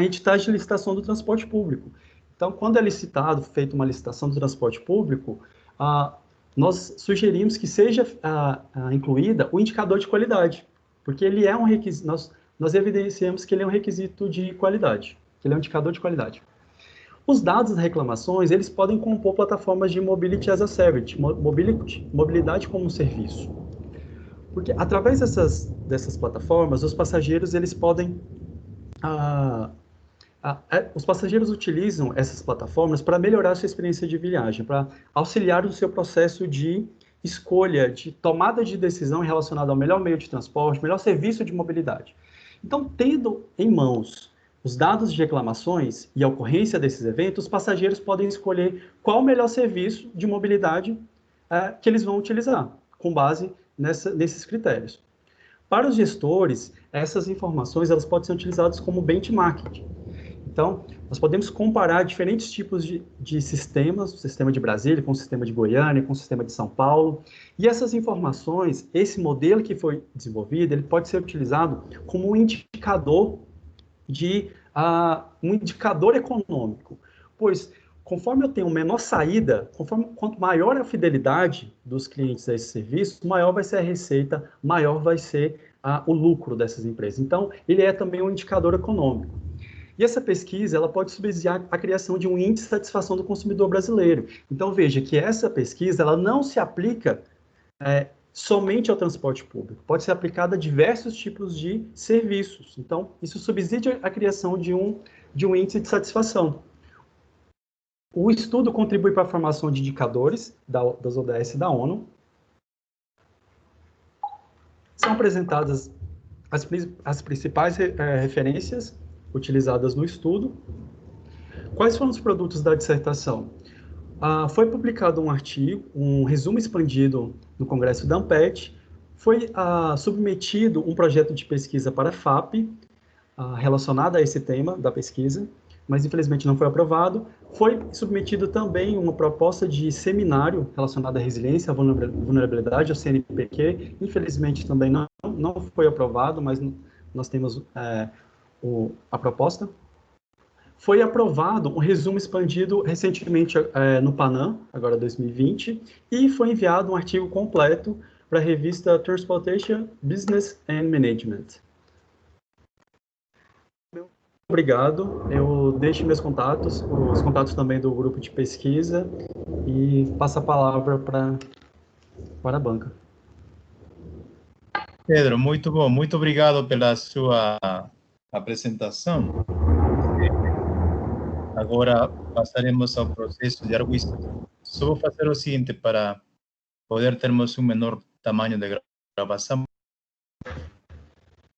entidades de licitação do transporte público. Então, quando é licitado, feita uma licitação do transporte público, nós sugerimos que seja incluída o indicador de qualidade, porque ele é um requisito. nós evidenciamos que ele é um requisito de qualidade, que ele é um indicador de qualidade. Os dados das reclamações, eles podem compor plataformas de Mobility as a Service, mobilidade como um serviço. Porque através dessas plataformas, os passageiros, eles podem... os passageiros utilizam essas plataformas para melhorar a sua experiência de viagem, para auxiliar o seu processo de escolha, de tomada de decisão relacionada ao melhor meio de transporte, melhor serviço de mobilidade. Então, tendo em mãos os dados de reclamações e a ocorrência desses eventos, os passageiros podem escolher qual o melhor serviço de mobilidade que eles vão utilizar, com base nesses critérios. Para os gestores, essas informações elas podem ser utilizadas como benchmarking. Então, nós podemos comparar diferentes tipos de sistemas, o sistema de Brasília com o sistema de Goiânia, com o sistema de São Paulo, e essas informações, esse modelo que foi desenvolvido, ele pode ser utilizado como um indicador um indicador econômico, pois conforme eu tenho menor saída, quanto maior a fidelidade dos clientes a esse serviço, maior vai ser a receita, maior vai ser o lucro dessas empresas. Então, ele é também um indicador econômico. E essa pesquisa, ela pode subsidiar a criação de um índice de satisfação do consumidor brasileiro. Então, veja que essa pesquisa, ela não se aplica somente ao transporte público, pode ser aplicada a diversos tipos de serviços. Então, isso subsidia a criação de um índice de satisfação. O estudo contribui para a formação de indicadores das ODS da ONU. São apresentadas as principais referências utilizadas no estudo. Quais foram os produtos da dissertação? Foi publicado um artigo, um resumo expandido no Congresso da ANPET, foi submetido um projeto de pesquisa para a FAP, relacionado a esse tema da pesquisa, mas infelizmente não foi aprovado. Foi submetido também uma proposta de seminário relacionado à resiliência, à vulnerabilidade, ao CNPq, infelizmente também não foi aprovado, mas nós temos a proposta. Foi aprovado um resumo expandido recentemente no PANAM, agora 2020, e foi enviado um artigo completo para a revista Transportation Business and Management. Obrigado, eu deixo meus contatos, os contatos também do grupo de pesquisa, e passo a palavra para a banca. Pedro, muito bom, muito obrigado pela sua apresentação. Agora passaremos ao processo de arguição. Só vou fazer o seguinte para poder termos um menor tamanho de gravação.